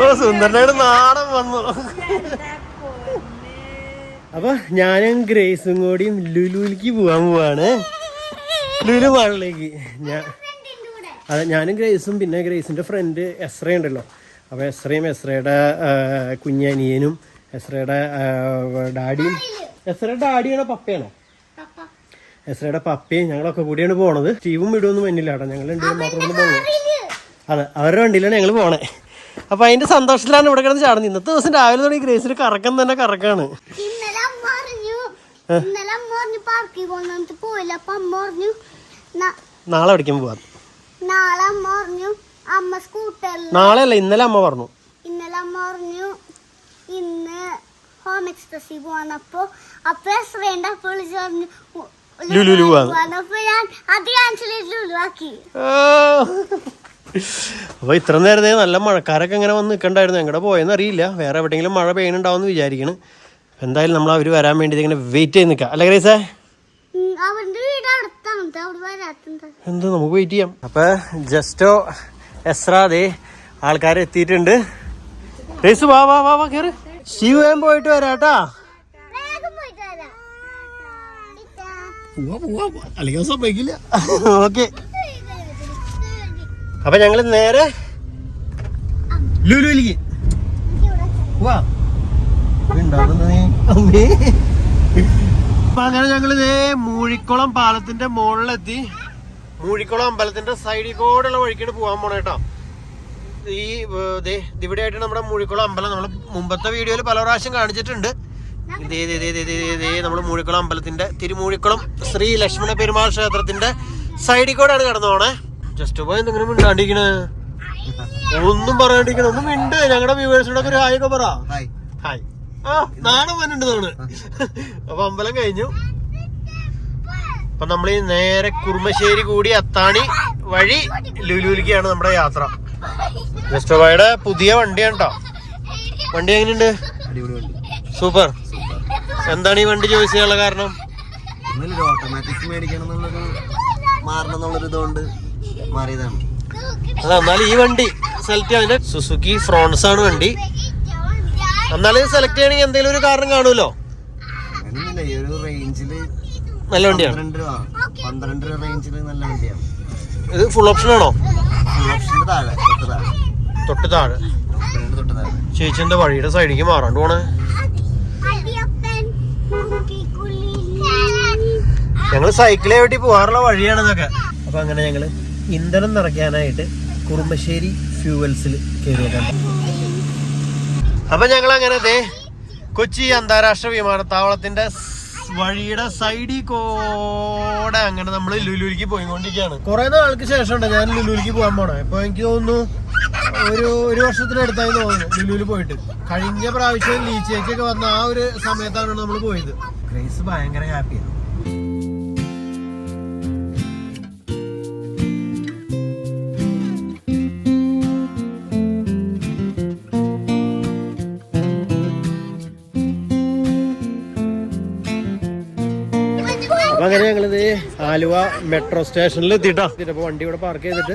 ഓ സുന്ദരനായിട്ട് നാടൻ വന്നു. അപ്പൊ ഞാനും ഗ്രേസും കൂടിയും ലുലുവിലേക്ക് പോവാൻ പോവാണ്. ലുലു മാളിലേക്ക്. ഞാനും ഗ്രേസും പിന്നെ ഗ്രേസിന്റെ ഫ്രണ്ട് എസ്ര ഉണ്ടല്ലോ. അപ്പൊ എസ്രയും എസ്രയുടെ കുഞ്ഞനിയനും എസ്രയുടെ ഡാഡിയും. എസ്രയുടെ ഡാഡിയാണോ പപ്പയാണോ? എസ്രയുടെ പപ്പയും ഞങ്ങളൊക്കെ കൂടിയാണ് പോണത്. സ്റ്റീവും വിടുവൊന്നും വന്നില്ല കേട്ടോ. ഞങ്ങൾ രണ്ടുപേരും മാത്രമൊന്നും പോകുന്നത്. അതെ, അവരുടെ വണ്ടിയിലാണ് ഞങ്ങൾ പോണേ. അപ്പൊ അതിന്റെ സന്തോഷത്തിലാണ് ഇവിടെ കിടന്ന് ചാടുന്നത്. ഇന്നത്തെ ദിവസം രാവിലെ തുടങ്ങി ഗ്രേസിന് കറക്കം തന്നെ കറക്കാണ്. നാളെ പഠിക്കാൻ പോവാ. നാളെ അല്ല, ഇന്നലെ അമ്മ പറഞ്ഞു. ഇന്ന് ഹോം എക്സ്പ്രസിൽ പോവാന്നപ്പോ ലുലു പോവാന്ന്. അപ്പൊ ഇത്ര നേരത്തെ നല്ല മഴക്കാരൊക്കെ ഇങ്ങനെ വന്ന് നിൽക്കണ്ടായിരുന്നു. എങ്ങടെ പോയെന്ന് അറിയില്ല. വേറെ എവിടെയെങ്കിലും മഴ പെയ്യുന്നുണ്ടാവും വിചാരിക്കണം. എന്തായാലും നമ്മൾ അവര് വരാൻ വേണ്ടി ഇങ്ങനെ വെയിറ്റ് ചെയ്ത് നിൽക്കാം അല്ലേ ഗ്രേസേ? എന്ത് നമുക്ക് വെയിറ്റ് ചെയ്യാം. അപ്പൊ ജസ്റ്റോ എസ്രാദേ ആൾക്കാർ എത്തിയിട്ടുണ്ട്. ഗ്രേസ് വാ വാ വാ വാ കേറ്. ശിവൻ പോയിട്ട് വരാട്ടാ. അല്ലെങ്കിൽ സംഭവിക്കില്ല. ഓക്കെ, അപ്പൊ ഞങ്ങള് നേരെ ലുലുവിലേക്ക് വാ. അപ്പൊ അങ്ങനെ ഞങ്ങള് മൂഴിക്കുളം പാലത്തിന്റെ മുകളിലെത്തി. മൂഴിക്കുളം അമ്പലത്തിന്റെ സൈഡിൽ കൂടെയുള്ള വഴിക്കാണ് പോകാൻ പോണേ കേട്ടോ. ഈ ഇവിടെ ആയിട്ട് നമ്മുടെ മൂഴിക്കുളം അമ്പലം നമ്മൾ മുമ്പത്തെ വീഡിയോയിൽ പല പ്രാവശ്യം കാണിച്ചിട്ടുണ്ട്. നമ്മള് മൂഴിക്കുളം അമ്പലത്തിന്റെ തിരുമൂഴിക്കുളം ശ്രീ ലക്ഷ്മണ പെരുമാൾ ക്ഷേത്രത്തിന്റെ സൈഡിൽ കൂടെയാണ് കടന്നു പോണേ. ജസ്റ്റ് പോയി എന്തെങ്കിലും മിണ്ടാണ്ടിരിക്കണേ, ഒന്നും പറയാണ്ടിരിക്കണ, ഒന്നും മിണ്ട്. ഞങ്ങളുടെ വ്യൂവേഴ്സിനോടൊക്കെ ഒരു ഹായ് ഒക്കെ പറ. ഹായ്. ആ നാളെ വന്നിട്ടുണ്ട് നമ്മള്. അപ്പൊ അമ്പലം കഴിഞ്ഞു. അപ്പൊ നമ്മൾ ഈ നേരെ കുറുമശ്ശേരി കൂടി അത്താണി വഴി ലുലുവിലേക്കാണ് നമ്മുടെ യാത്ര. ജസ്റ്റോയുടെ പുതിയ വണ്ടിയാണ് കേട്ടോ. വണ്ടി എങ്ങനെയുണ്ട്? സൂപ്പർ. എന്താണ് ഈ വണ്ടി ചോയ്സ് ചെയ്യാനുള്ള കാരണം? ഓട്ടോമാറ്റിക് മേടിക്കണം മാറണം ഇതുകൊണ്ട് മാറിയതാണ്. അതാ, എന്നാലും ഈ വണ്ടി സെലക്ട് ചെയ്യാൻ സുസുക്കി ഫ്രോൺസ് ആണ് വണ്ടി. എന്നാലും സെലക്ട് ചെയ്യണമെങ്കിൽ എന്തെങ്കിലും ഒരു കാരണം കാണുമല്ലോ. നല്ല വണ്ടിയാണ്. 12 റേഞ്ചില് നല്ല വണ്ടിയാണ്. ഇത് ഫുൾ ഓപ്ഷൻ ആണോ? തൊട്ട് താഴെ ചേച്ചിന്റെ വഴിയുടെ സൈഡിലേക്ക് മാറാണ്ട് പോണേ. ഞങ്ങള് സൈക്കിളെ വേണ്ടി പോകാറുള്ള വഴിയാണെന്നൊക്കെ. അപ്പൊ അങ്ങനെ ഞങ്ങള് ഇന്ധനം നിറയ്ക്കാനായിട്ട് കുറുമശ്ശേരി ഫ്യൂവൽസിൽ കയറിയിട്ടുണ്ട്. അപ്പൊ ഞങ്ങൾ അങ്ങനെ കൊച്ചി അന്താരാഷ്ട്ര വിമാനത്താവളത്തിന്റെ വഴിയുടെ സൈഡിൽ കൂടെ അങ്ങനെ നമ്മൾ ലുലുവിലേക്ക് പോയിക്കൊണ്ടിരിക്കുകയാണ്. കുറെ നാൾക്ക് ശേഷമുണ്ട് ഞാൻ ലുലുവിലേക്ക് പോകാൻ പോണേ. ഇപ്പൊ എനിക്ക് തോന്നുന്നു ഒരു വർഷത്തിനടുത്തായി തോന്നുന്നു ലുലുവിൽ പോയിട്ട്. കഴിഞ്ഞ പ്രാവശ്യം ലീച്ചേക്കൊക്കെ വന്ന ആ ഒരു സമയത്താണ് നമ്മൾ പോയത്. ഗ്രേസ് ഭയങ്കര ഹാപ്പിയാണ്. അങ്ങനെ ഞങ്ങളിത് ആലുവ മെട്രോ സ്റ്റേഷനിൽ എത്തിയിട്ടാ. അപ്പൊ വണ്ടി ഇവിടെ പാർക്ക് ചെയ്തിട്ട്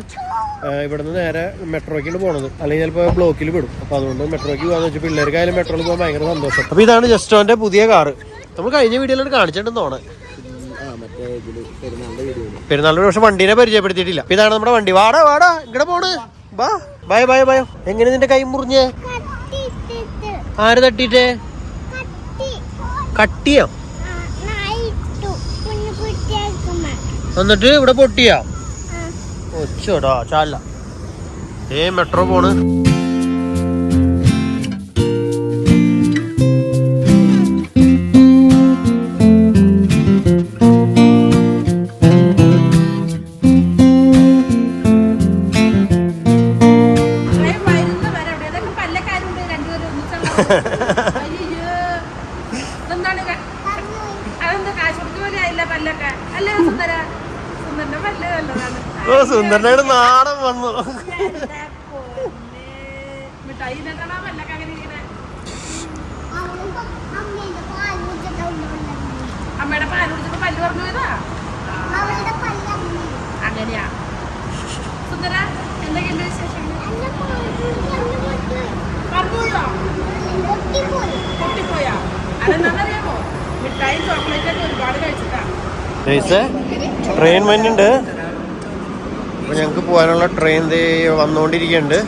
ഇവിടുന്ന് നേരെ മെട്രോയ്ക്കാണ് പോണത്. അല്ലെങ്കിൽ ചിലപ്പോൾ ബ്ലോക്കിൽ വിടും. അപ്പൊ അതുകൊണ്ട് മെട്രോയ്ക്ക് പോകാന്ന് വെച്ചാൽ പിള്ളേർക്കായാലും മെട്രോയിൽ പോകാൻ ഭയങ്കര സന്തോഷം. അപ്പൊ ഇതാണ് ജസ്റ്റോന്റെ പുതിയ കാറ്. നമ്മൾ കഴിഞ്ഞ വീഡിയോയിലോട്ട് കാണിച്ചിട്ടുണ്ടെന്ന് തോന്നുന്നത്. പെരുന്നാളിന്റെ പക്ഷെ വണ്ടീനെ പരിചയപ്പെടുത്തിയിട്ടില്ല. അപ്പൊ ഇതാണ് നമ്മുടെ വണ്ടി. വാടാ വാടാ ഇങ്ങടെ പോണ്. ബാ ബൈ ബൈ ബൈ. എങ്ങനെ നിന്റെ കൈ മുറിഞ്ഞേ? ആര് തട്ടിട്ടേ? കട്ടിയോ? എന്നിട്ട് ഇവിടെ പൊട്ടിയാ? ഒച്ചോടാ ചാല. മെട്രോ പോണ്. ഓ സുന്ദരനായിട്ട് നാടൻ വന്നു. അമ്മയുടെ പാല് കുടിച്ചപ്പോ പല്ല് പറഞ്ഞു പോയതാ. അങ്ങനെയാ സുന്ദര. എന്തൊക്കെയുണ്ട് വിശേഷം? ട്രെയിൻ വരുന്നുണ്ട്. അപ്പൊ ഞങ്ങക്ക് പോകാനുള്ള ട്രെയിൻ വന്നുകൊണ്ടിരിക്കുന്നുണ്ട്.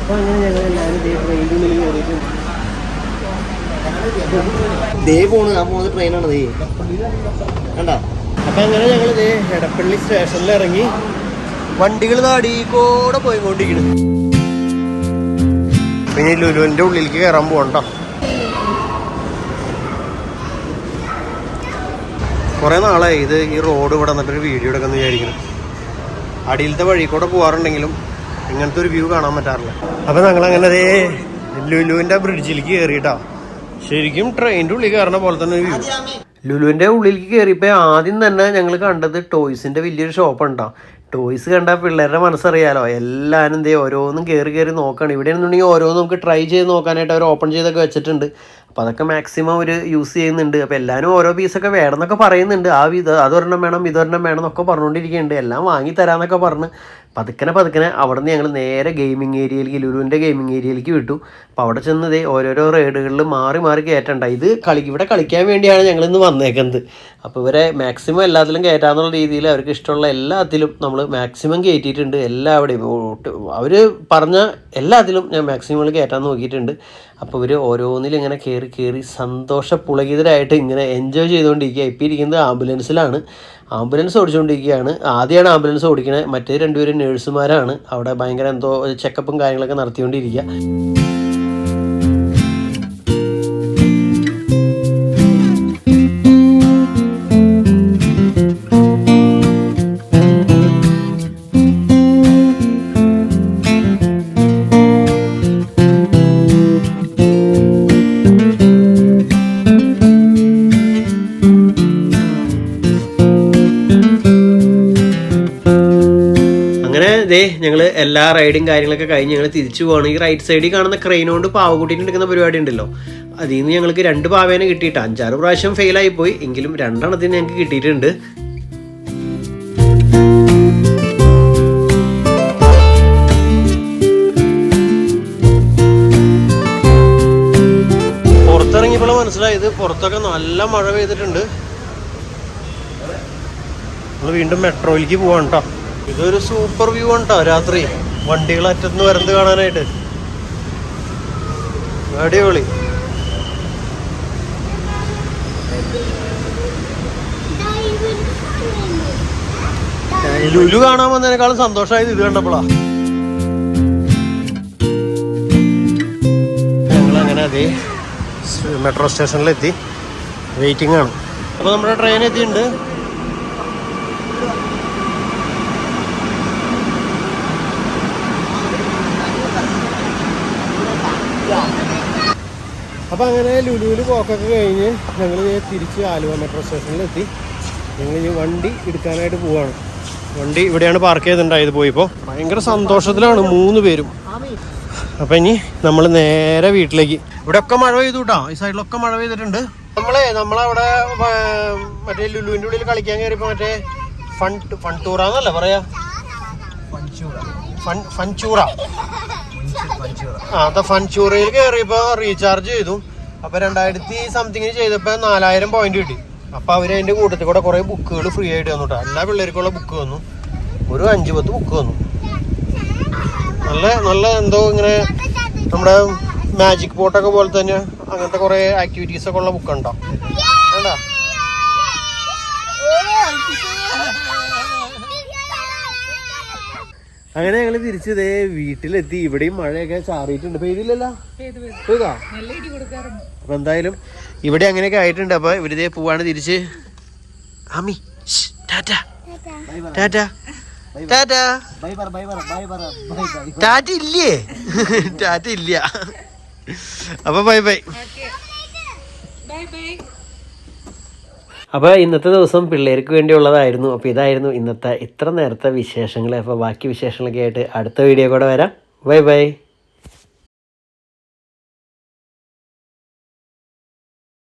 അപ്പൊ അങ്ങനെ ഞങ്ങൾ എല്ലാവരും ട്രെയിനിൻ്റെ ഉള്ളിൽ കയറിയിട്ടുണ്ട്. ദേ പോണ് ആ പോകുന്നത് ട്രെയിനാണ് ദേ കണ്ടാ. അപ്പൊ അങ്ങനെ ഞങ്ങൾ എടപ്പള്ളി സ്റ്റേഷനിൽ ഇറങ്ങി വണ്ടികൾ നാടിക്കൂടെ പോയിക്കൊണ്ടിരിക്കുന്നു. പിന്നെ ലുലുവിന്റെ ഉള്ളിലേക്ക് കയറാൻ പോകണ്ട. കുറെ നാളായി ഇത് ഈ റോഡ് ഇവിടെ വന്നിട്ടൊരു വീഡിയോ എടുക്കാന്ന് വിചാരിക്കുന്നു. അടിയിലത്തെ വഴി കൂടെ പോകാറുണ്ടെങ്കിലും ഇങ്ങനത്തെ ഒരു വ്യൂ കാണാൻ പറ്റാറില്ല. അപ്പൊ ഞങ്ങളങ്ങനെ ലുലുവിന്റെ ബ്രിഡ്ജിലേക്ക് കയറിയിട്ടാ. ശരിക്കും ട്രെയിനിന്റെ ഉള്ളിൽ കയറുന്ന പോലെ തന്നെ ഒരു വ്യൂ. ലുലുവിന്റെ ഉള്ളിലേക്ക് കയറിയപ്പോൾ ആദ്യം തന്നെ ഞങ്ങൾ കണ്ടത് ടോയ്സിന്റെ വലിയൊരു ഷോപ്പ് ഉണ്ടാവും. ടോയ്സ് കണ്ടാൽ പിള്ളേരുടെ മനസ്സറിയാലോ. എല്ലാവരും ഓരോന്നും കയറി നോക്കുകയാണ്. ഇവിടെ എന്നുണ്ടെങ്കിൽ ഓരോന്നും നമുക്ക് ട്രൈ ചെയ്ത് നോക്കാനായിട്ട് അവർ ഓപ്പൺ ചെയ്തൊക്കെ വെച്ചിട്ടുണ്ട്. അപ്പോൾ അതൊക്കെ മാക്സിമം അവർ യൂസ് ചെയ്യുന്നുണ്ട്. അപ്പോൾ എല്ലാവരും ഓരോ പീസൊക്കെ വേണമെന്നൊക്കെ പറയുന്നുണ്ട്. അതൊരെണ്ണം വേണം ഇതൊരെണ്ണം വേണം എന്നൊക്കെ പറഞ്ഞുകൊണ്ടിരിക്കുന്നുണ്ട്. എല്ലാം വാങ്ങി തരാമെന്നൊക്കെ പറഞ്ഞ് പതുക്കനെ അവിടെ നിന്ന് ഞങ്ങൾ നേരെ ഗെയിമിംഗ് ഏരിയയിലേക്ക്, ലുലുവിൻ്റെ ഗെയിമിംഗ് ഏരിയയിലേക്ക് വിട്ടു. അപ്പോൾ അവിടെ ചെന്ന് ഓരോരോ റൈഡുകളിൽ മാറി കയറ്റണ്ട. ഇത് ഇവിടെ കളിക്കാൻ വേണ്ടിയാണ് ഞങ്ങളിന്ന് വന്നേക്കുന്നത്. അപ്പോൾ ഇവരെ മാക്സിമം എല്ലാത്തിലും കയറ്റാന്നുള്ള രീതിയിൽ അവർക്ക് ഇഷ്ടമുള്ള എല്ലാത്തിലും നമ്മൾ മാക്സിമം കയറ്റിയിട്ടുണ്ട്. എല്ലാവിടെയും അവർ പറഞ്ഞ എല്ലാത്തിലും ഞാൻ മാക്സിമം കയറ്റാൻ നോക്കിയിട്ടുണ്ട്. അപ്പോൾ ഇവർ ഓരോന്നിലും ഇങ്ങനെ കയറി സന്തോഷപുളകിതരായിട്ട് ഇങ്ങനെ എൻജോയ് ചെയ്തുകൊണ്ടിരിക്കുക. ഇപ്പോൾ ഇരിക്കുന്നത് ആംബുലൻസിലാണ്. ആംബുലൻസ് ഓടിച്ചുകൊണ്ടിരിക്കുകയാണ്. ആദ്യമാണ് ആംബുലൻസ് ഓടിക്കുന്നത്. മറ്റേ രണ്ടുപേരും നേഴ്സുമാരാണ്. അവിടെ ഭയങ്കര എന്തോ ചെക്കപ്പും കാര്യങ്ങളൊക്കെ നടത്തിക്കൊണ്ടിരിക്കുക. ഞങ്ങൾ എല്ലാ റൈഡും കാര്യങ്ങളൊക്കെ കഴിഞ്ഞ് ഞങ്ങൾ തിരിച്ചു പോകണം. ഈ റൈറ്റ് സൈഡിൽ കാണുന്ന ക്രെയിൻ കൊണ്ട് പാവക്കുട്ടീനെ എടുക്കുന്ന പരിപാടി ഉണ്ടല്ലോ, അതിൽ നിന്ന് ഞങ്ങൾക്ക് 2 പാവേനെ കിട്ടിയിട്ട് 5-6 പ്രാവശ്യം ഫെയിലായി പോയി. എങ്കിലും 2 എണ്ണത്തിന് ഞങ്ങൾക്ക് കിട്ടിയിട്ടുണ്ട്. പുറത്തിറങ്ങിയപ്പോൾ മനസ്സിലായത് പുറത്തൊക്കെ നല്ല മഴ പെയ്തിട്ടുണ്ട്. നമ്മൾ വീണ്ടും മെട്രോയിലേക്ക് പോവാണ് കേട്ടോ. ഇതൊരു സൂപ്പർ വ്യൂ ആണ് കേട്ടോ. രാത്രി വണ്ടികൾ അറ്റത്തുനിന്ന് വരുന്നത് കാണാനായിട്ട് അടിപൊളി. ലുലു കാണാൻ വന്നതിനേക്കാളും സന്തോഷമായത് ഇത് കണ്ടപ്പോളാ. ഞങ്ങളങ്ങനെ അതേ മെട്രോ സ്റ്റേഷനിലെത്തി വെയിറ്റിംഗ് ആണ്. അപ്പോൾ നമ്മുടെ ട്രെയിൻ എത്തിയിട്ടുണ്ട്. അപ്പോൾ അങ്ങനെ ലുലുവിൽ പോക്കൊക്കെ കഴിഞ്ഞ് ഞങ്ങൾ തിരിച്ച് ആലുവ മെട്രോ സ്റ്റേഷനിലെത്തി. ഞങ്ങൾ ഈ വണ്ടി എടുക്കാനായിട്ട് പോവാണ്. വണ്ടി ഇവിടെയാണ് പാർക്ക് ചെയ്തിട്ടുണ്ടായത്. പോയിപ്പോൾ ഭയങ്കര സന്തോഷത്തിലാണ് 3 പേരും. അപ്പം ഇനി നമ്മൾ നേരെ വീട്ടിലേക്ക്. ഇവിടെ ഒക്കെ മഴ പെയ്തു കേട്ടോ. ഈ സൈഡിലൊക്കെ മഴ പെയ്തിട്ടുണ്ട്. നമ്മളവിടെ മറ്റേ ലുലുവിൻ്റെ ഉള്ളിൽ കളിക്കാൻ കയറിയപ്പോൾ മറ്റേ ഫൺടൂറാന്നല്ലേ പറയാ, ഫൺചൂറ. ഫൺചൂറയിൽ കയറിയപ്പോൾ റീചാർജ് ചെയ്തു. അപ്പോൾ 2000 സംതിങ്ങിന് ചെയ്തപ്പോൾ 4000 പോയിന്റ് കിട്ടി. അപ്പോൾ അവർ അതിൻ്റെ കൂട്ടത്തിൽ കൂടെ കുറേ ബുക്കുകൾ ഫ്രീ ആയിട്ട് തന്നു കേട്ടോ. എല്ലാ പിള്ളേർക്കുള്ള ബുക്ക് വന്നു. ഒരു 5-10 ബുക്ക് വന്നു. നല്ല എന്തോ ഇങ്ങനെ നമ്മുടെ മാജിക് പോട്ടൊക്കെ പോലെ തന്നെ അങ്ങനത്തെ കുറേ ആക്ടിവിറ്റീസൊക്കെ ഉള്ള ബുക്കുണ്ടോ വേണ്ട. അങ്ങനെ ഞങ്ങൾ തിരിച്ചതേ വീട്ടിലെത്തി. ഇവിടെയും മഴയൊക്കെ ചാറിയിട്ടുണ്ട്. പെയ്തില്ലല്ലോ, പെയ്താ? അപ്പൊ എന്തായാലും ഇവിടെ അങ്ങനെയൊക്കെ ആയിട്ടുണ്ട്. അപ്പൊ ഇവരിതേ പോവാണ് തിരിച്ച്. ആമി ടാറ്റ ടാറ്റ ടാറ്റ. ടാറ്റ ഇല്ലേ? ടാറ്റ ഇല്ല. അപ്പൊ ബൈ ബൈ. അപ്പോൾ ഇന്നത്തെ ദിവസം പിള്ളേർക്ക് വേണ്ടിയുള്ളതായിരുന്നു. അപ്പോൾ ഇതായിരുന്നു ഇന്നത്തെ ഇത്ര നേരത്തെ വിശേഷങ്ങൾ. അപ്പോൾ ബാക്കി വിശേഷങ്ങളൊക്കെ ആയിട്ട് അടുത്ത വീഡിയോ കൂടെ വരാം. Bye bye.